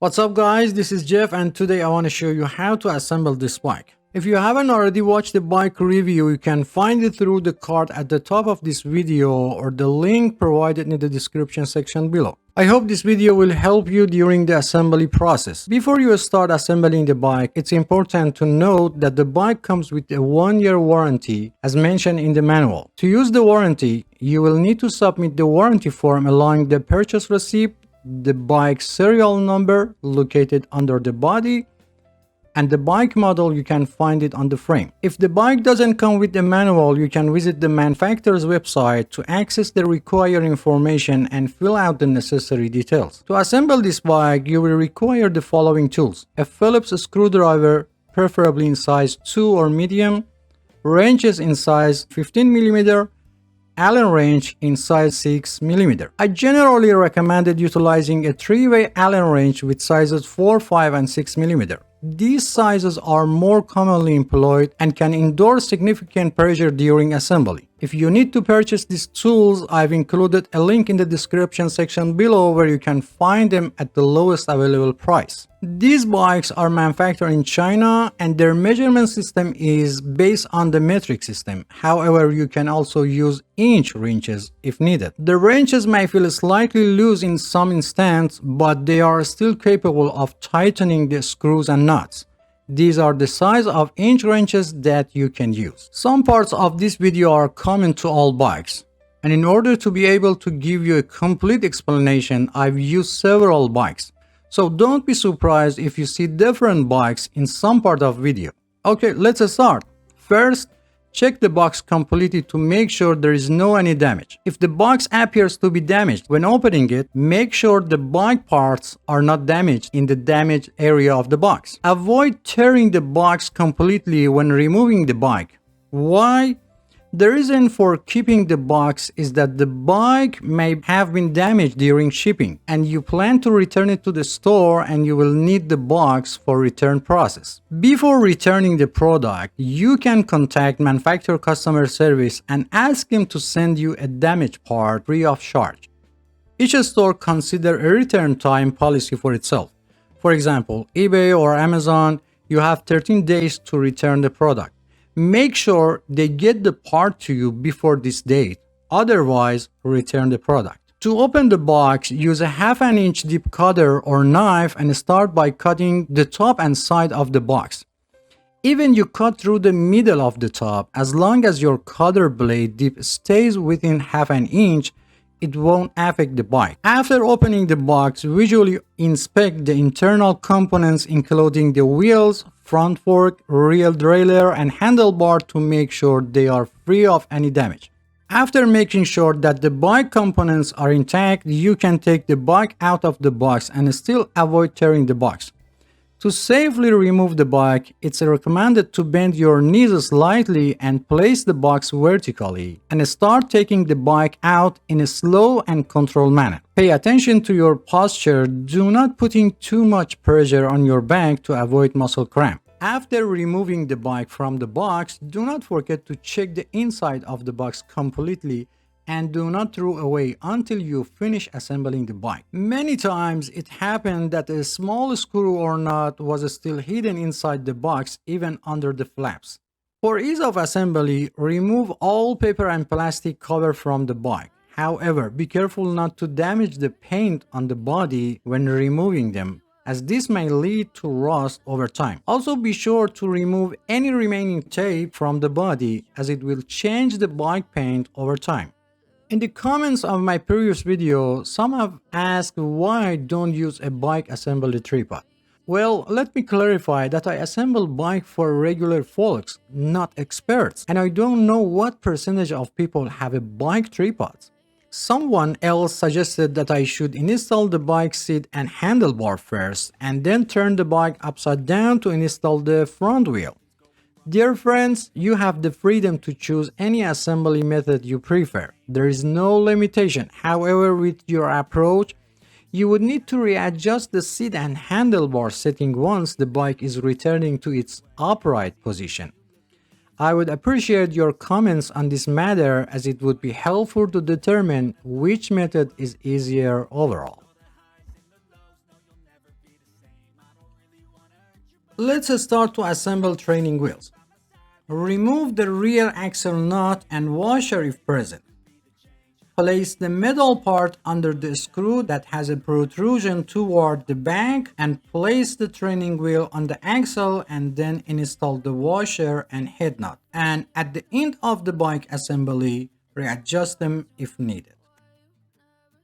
What's up guys, this is Jeff and today I want to show you how to assemble this bike. If you haven't already watched the bike review, you can find it through the card at the top of this video or the link provided in the description section below. I hope this video will help you during the assembly process. Before you start assembling the bike, it's important to note that the bike comes with a 1-year warranty as mentioned in the manual. To use the warranty, you will need to submit the warranty form along the purchase receipt, the bike serial number located under the body, and the bike model. You can find it on the frame. If the bike doesn't come with the manual, you can visit the manufacturer's website to access the required information and fill out the necessary details. To assemble this bike, you will require the following tools: a Phillips screwdriver, preferably in size 2 or medium, wrenches in size 15mm, Allen wrench in size 6mm. I generally recommended utilizing a 3-way Allen wrench with sizes 4, 5, and 6mm. These sizes are more commonly employed and can endure significant pressure during assembly. If you need to purchase these tools, I've included a link in the description section below where you can find them at the lowest available price. These bikes are manufactured in China and their measurement system is based on the metric system. However, you can also use inch wrenches if needed. The wrenches may feel slightly loose in some instances, but they are still capable of tightening the screws and nuts. These are the size of inch wrenches that you can use. Some parts of this video are common to all bikes, and in order to be able to give you a complete explanation, I've used several bikes. So don't be surprised if you see different bikes in some part of video. Okay, let's start. First, check the box completely to make sure there is no any damage. If the box appears to be damaged when opening it, make sure the bike parts are not damaged in the damaged area of the box. Avoid tearing the box completely when removing the bike. Why? The reason for keeping the box is that the bike may have been damaged during shipping and you plan to return it to the store and you will need the box for return process. Before returning the product, you can contact manufacturer customer service and ask them to send you a damaged part free of charge. Each store consider a return time policy for itself. For example, eBay or Amazon, you have 13 days to return the product. Make sure they get the part to you before this date, otherwise return the product. To open the box, use a 1/2 inch deep cutter or knife and start by cutting the top and side of the box. Even you cut through the middle of the top, as long as your cutter blade dip stays within 1/2 inch, it won't affect the bike. After opening the box, visually inspect the internal components including the wheels, front fork, rear derailleur, and handlebar to make sure they are free of any damage. After making sure that the bike components are intact, you can take the bike out of the box and still avoid tearing the box. To safely remove the bike, it's recommended to bend your knees slightly and place the box vertically and start taking the bike out in a slow and controlled manner. Pay attention to your posture. Do not put in too much pressure on your back to avoid muscle cramp. After removing the bike from the box, do not forget to check the inside of the box completely and do not throw away until you finish assembling the bike. Many times it happened that a small screw or nut was still hidden inside the box, even under the flaps. For ease of assembly, remove all paper and plastic cover from the bike. However, be careful not to damage the paint on the body when removing them, as this may lead to rust over time. Also be sure to remove any remaining tape from the body, as it will change the bike paint over time. In the comments of my previous video, some have asked why I don't use a bike assembly tripod. Well, let me clarify that I assemble bike for regular folks, not experts, and I don't know what percentage of people have a bike tripod. Someone else suggested that I should install the bike seat and handlebar first, and then turn the bike upside down to install the front wheel. Dear friends, you have the freedom to choose any assembly method you prefer. There is no limitation. However, with your approach, you would need to readjust the seat and handlebar setting once the bike is returning to its upright position. I would appreciate your comments on this matter, as it would be helpful to determine which method is easier overall. Let's start to assemble training wheels. Remove the rear axle nut and washer if present. Place the metal part under the screw that has a protrusion toward the back and place the training wheel on the axle and then install the washer and head nut. And at the end of the bike assembly, readjust them if needed.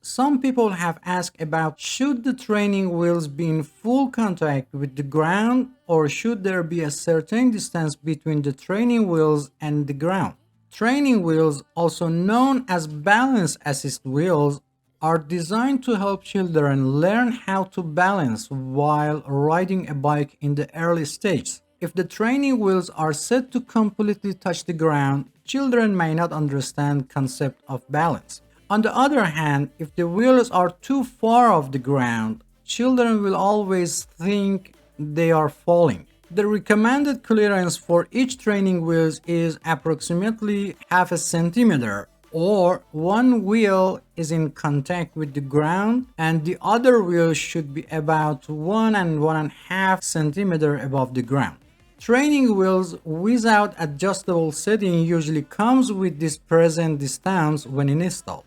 Some people have asked about should the training wheels be in full contact with the ground or should there be a certain distance between the training wheels and the ground. Training wheels, also known as balance assist wheels, are designed to help children learn how to balance while riding a bike in the early stages. If the training wheels are set to completely touch the ground, children may not understand the concept of balance. On the other hand, if the wheels are too far off the ground, children will always think they are falling. The recommended clearance for each training wheel is approximately half a centimeter, or one wheel is in contact with the ground and the other wheel should be about 1.5 centimeter above the ground. Training wheels without adjustable setting usually comes with this present distance when installed.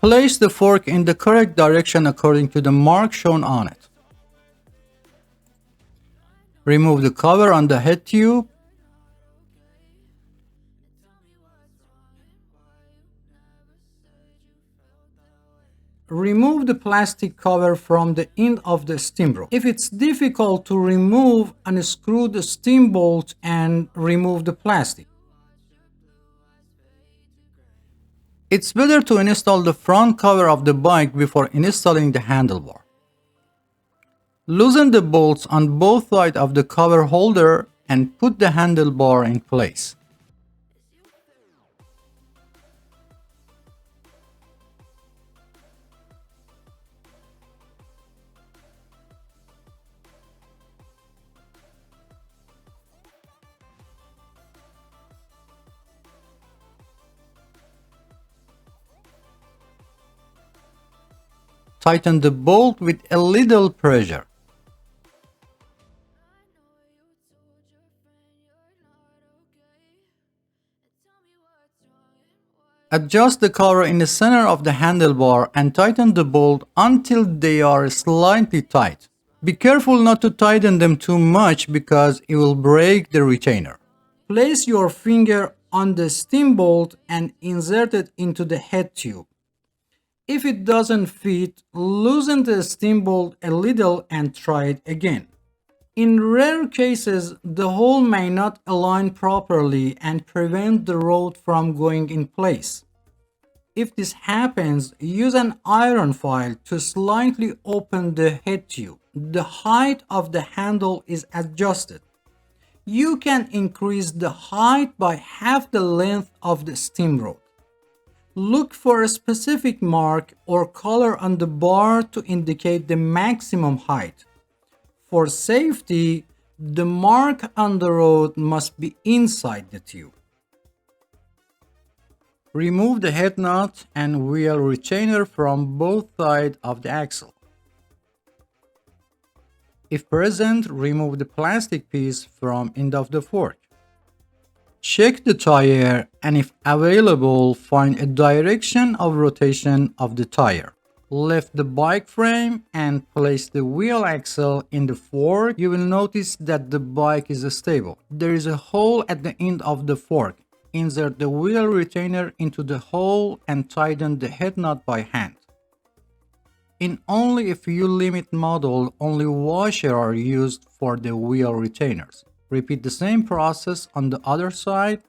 Place the fork in the correct direction according to the mark shown on it. Remove the cover on the head tube. Remove the plastic cover from the end of the steam bolt. If it's difficult to remove, unscrew the steam bolt and remove the plastic. It's better to install the front cover of the bike before installing the handlebar. Loosen the bolts on both sides of the cover holder and put the handlebar in place. Tighten the bolt with a little pressure. Adjust the cover in the center of the handlebar and tighten the bolt until they are slightly tight. Be careful not to tighten them too much because it will break the retainer. Place your finger on the steam bolt and insert it into the head tube. If it doesn't fit, loosen the steam bolt a little and try it again. In rare cases, the hole may not align properly and prevent the rod from going in place. If this happens, use an iron file to slightly open the head tube. The height of the handle is adjusted. You can increase the height by half the length of the steam rod. Look for a specific mark or color on the bar to indicate the maximum height. For safety, the mark on the rod must be inside the tube. Remove the head nut and wheel retainer from both sides of the axle. If present, remove the plastic piece from end of the fork. Check the tire and if available, find a direction of rotation of the tire. Lift the bike frame and place the wheel axle in the fork. You will notice that the bike is stable. There is a hole at the end of the fork. Insert the wheel retainer into the hole and tighten the head nut by hand. In only a few limit models, only washers are used for the wheel retainers. Repeat the same process on the other side.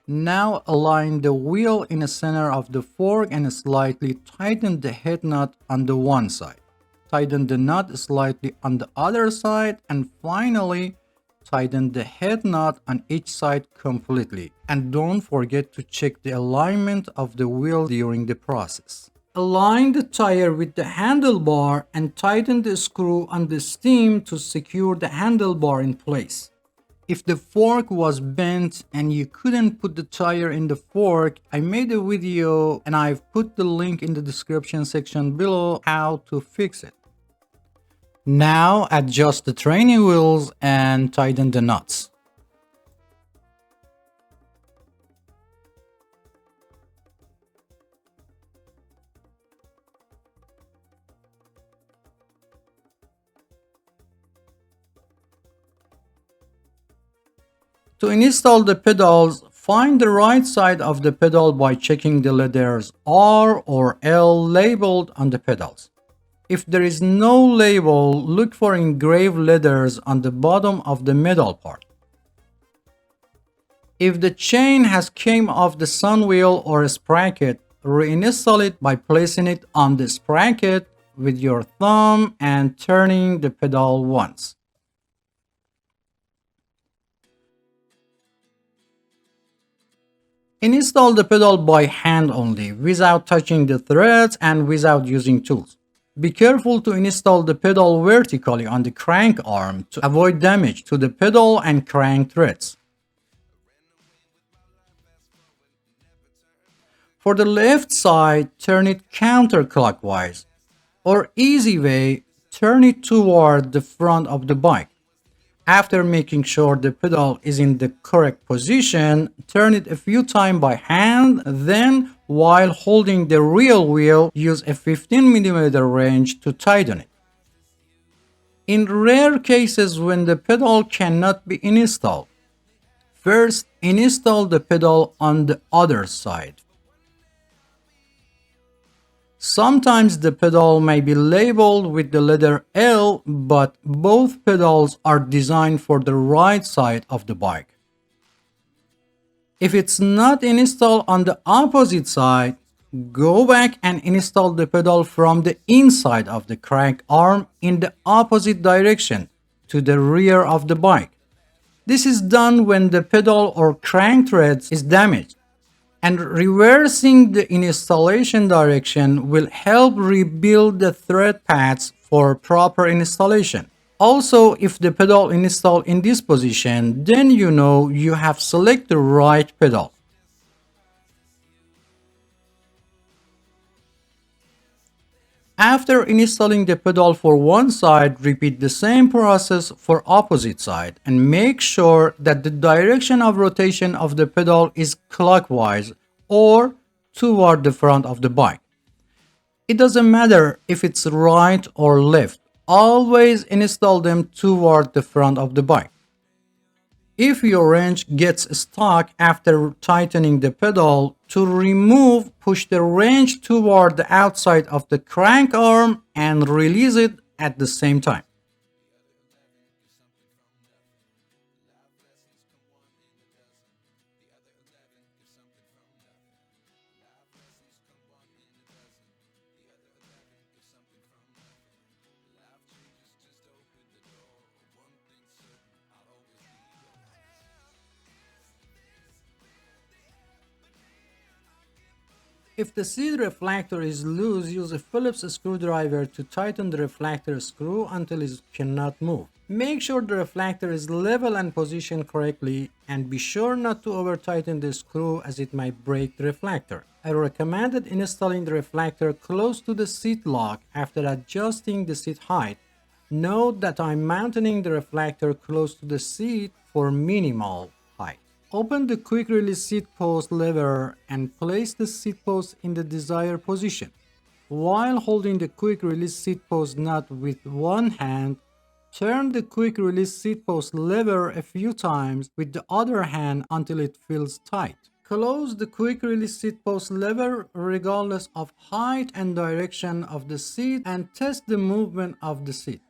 Now align the wheel in the center of the fork and slightly tighten the head nut on the one side. Tighten the nut slightly on the other side and finally tighten the head nut on each side completely. And don't forget to check the alignment of the wheel during the process. Align the tire with the handlebar and tighten the screw on the stem to secure the handlebar in place. If the fork was bent and you couldn't put the tire in the fork, I made a video and I've put the link in the description section below how to fix it. Now adjust the training wheels and tighten the nuts. To install the pedals, find the right side of the pedal by checking the letters R or L labeled on the pedals. If there is no label, look for engraved letters on the bottom of the metal part. If the chain has came off the sun wheel or sprocket, reinstall it by placing it on the sprocket with your thumb and turning the pedal once. Install the pedal by hand only, without touching the threads and without using tools. Be careful to install the pedal vertically on the crank arm to avoid damage to the pedal and crank threads. For the left side, turn it counterclockwise, or easy way, turn it toward the front of the bike. After making sure the pedal is in the correct position, turn it a few times by hand, then while holding the rear wheel, use a 15mm wrench to tighten it. In rare cases when the pedal cannot be installed, first install the pedal on the other side. Sometimes the pedal may be labeled with the letter L, but both pedals are designed for the right side of the bike. If it's not installed on the opposite side, go back and install the pedal from the inside of the crank arm in the opposite direction to the rear of the bike. This is done when the pedal or crank threads is damaged. And reversing the installation direction will help rebuild the thread paths for proper installation. Also, if the pedal installed in this position, then you know you have selected the right pedal. After installing the pedal for one side, repeat the same process for opposite side and make sure that the direction of rotation of the pedal is clockwise or toward the front of the bike. It doesn't matter if it's right or left, always install them toward the front of the bike. If your wrench gets stuck after tightening the pedal, to remove, push the wrench toward the outside of the crank arm and release it at the same time. If the seat reflector is loose, use a Phillips screwdriver to tighten the reflector screw until it cannot move. Make sure the reflector is level and positioned correctly, and be sure not to over tighten the screw as it might break the reflector. I recommended installing the reflector close to the seat lock after adjusting the seat height. Note that I'm mounting the reflector close to the seat for minimal height. Open the quick release seat post lever and place the seat post in the desired position. While holding the quick release seat post nut with one hand, turn the quick release seat post lever a few times with the other hand until it feels tight. Close the quick release seat post lever regardless of height and direction of the seat and test the movement of the seat.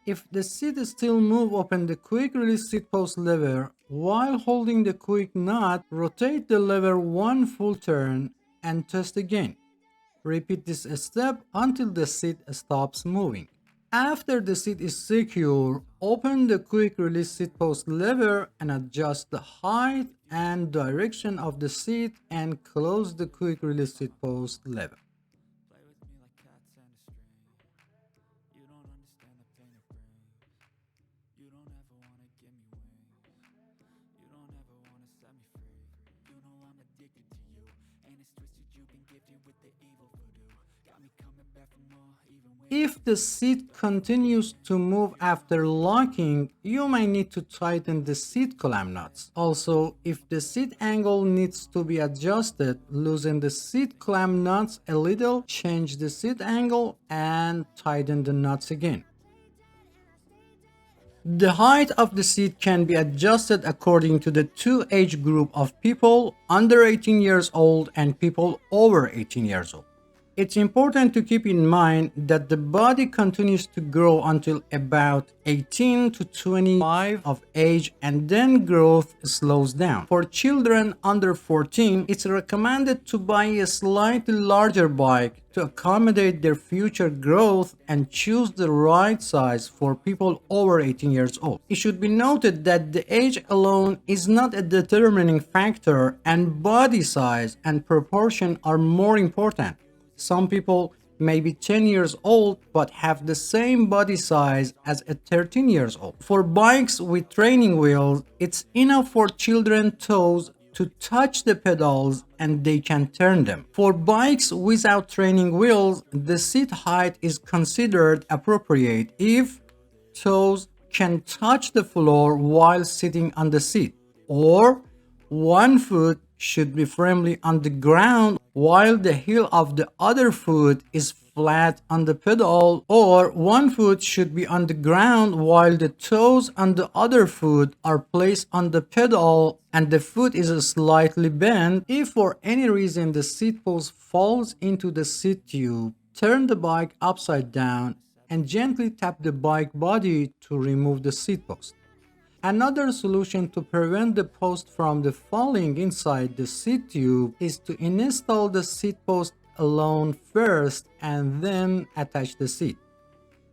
If the seat still moves, open the quick release seat post lever. While holding the quick nut, rotate the lever one full turn and test again. Repeat this step until the seat stops moving. After the seat is secure, open the quick release seat post lever and adjust the height and direction of the seat and close the quick release seat post lever. If the seat continues to move after locking, you may need to tighten the seat clamp nuts. Also, if the seat angle needs to be adjusted, loosen the seat clamp nuts a little, change the seat angle, and tighten the nuts again. The height of the seat can be adjusted according to the two age group of people under 18 years old and people over 18 years old. It's important to keep in mind that the body continues to grow until about 18 to 25 of age and then growth slows down. For children under 14, it's recommended to buy a slightly larger bike to accommodate their future growth and choose the right size for people over 18 years old. It should be noted that the age alone is not a determining factor and body size and proportion are more important. Some people may be 10 years old but have the same body size as a 13 years old. For bikes with training wheels, it's enough for children's toes to touch the pedals and they can turn them. For bikes without training wheels, the seat height is considered appropriate if toes can touch the floor while sitting on the seat, or one foot should be firmly on the ground while the heel of the other foot is flat on the pedal, or one foot should be on the ground while the toes on the other foot are placed on the pedal and the foot is slightly bent. If for any reason the seat post falls into the seat tube, turn the bike upside down and gently tap the bike body to remove the seat post. Another solution to prevent the post from falling inside the seat tube is to install the seat post alone first and then attach the seat.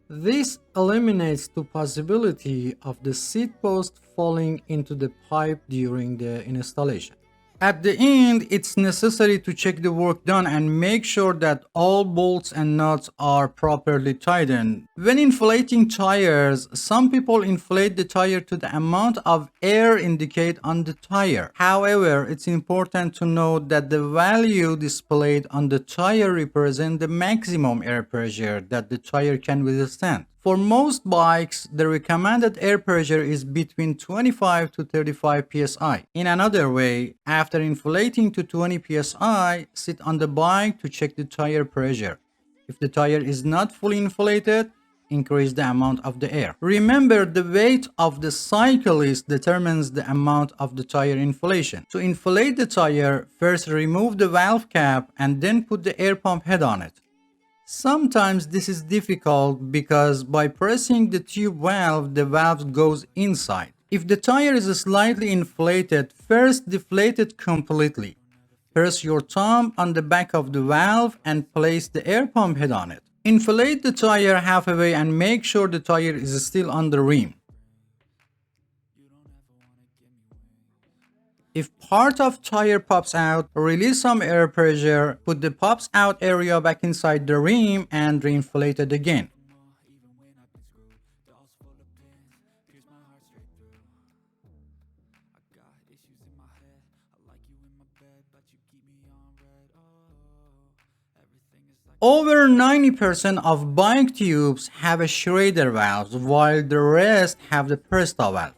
This eliminates the possibility of the seat post falling into the pipe during the installation. At the end, it's necessary to check the work done and make sure that all bolts and nuts are properly tightened. When inflating tires, some people inflate the tire to the amount of air indicated on the tire. However, it's important to note that the value displayed on the tire represents the maximum air pressure that the tire can withstand. For most bikes, the recommended air pressure is between 25 to 35 psi. In another way, after inflating to 20 psi, sit on the bike to check the tire pressure. If the tire is not fully inflated, increase the amount of the air. Remember, the weight of the cyclist determines the amount of the tire inflation. To inflate the tire, first remove the valve cap and then put the air pump head on it. Sometimes this is difficult because by pressing the tube valve, the valve goes inside. If the tire is slightly inflated, first deflate it completely. Press your thumb on the back of the valve and place the air pump head on it. Inflate the tire halfway and make sure the tire is still on the rim. If part of tire pops out, release some air pressure, put the pops out area back inside the rim and reinflate it again. Over 90% of bike tubes have a Schrader valve, while the rest have the Presta valve.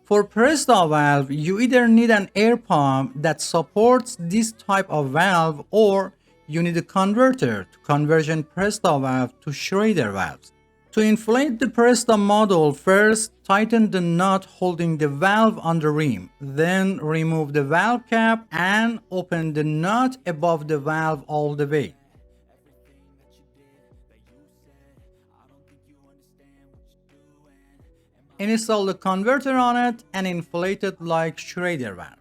For Presta valve, you either need an air pump that supports this type of valve or you need a converter to conversion Presta valve to Schrader valves. To inflate the Presta model, first tighten the nut holding the valve on the rim, then remove the valve cap and open the nut above the valve all the way. Install the converter on it and inflate it like Schrader valve.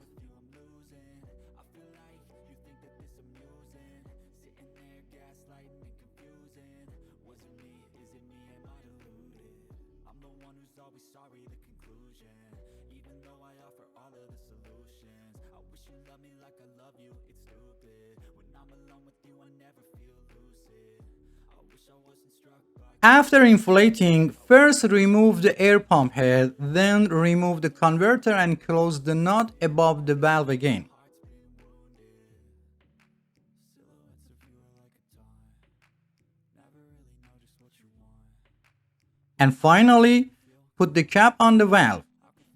After inflating, first remove the air pump head, then remove the converter and close the nut above the valve again. And finally, put the cap on the valve.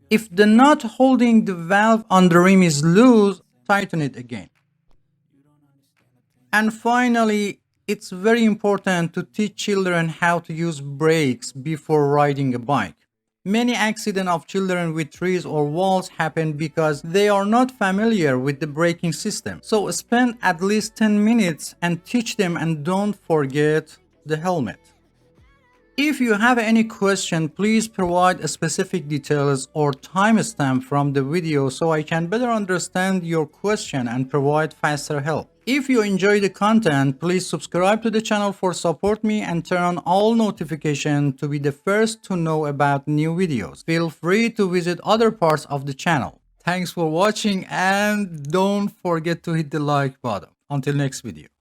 If the nut holding the valve on the rim is loose, tighten it again. And finally, it's very important to teach children how to use brakes before riding a bike. Many accidents of children with trees or walls happen because they are not familiar with the braking system. So spend at least 10 minutes and teach them, and don't forget the helmet. If you have any question, please provide specific details or timestamp from the video so I can better understand your question and provide faster help. If you enjoy the content, please subscribe to the channel for support me and turn on all notifications to be the first to know about new videos. Feel free to visit other parts of the channel. Thanks for watching and don't forget to hit the like button. Until next video.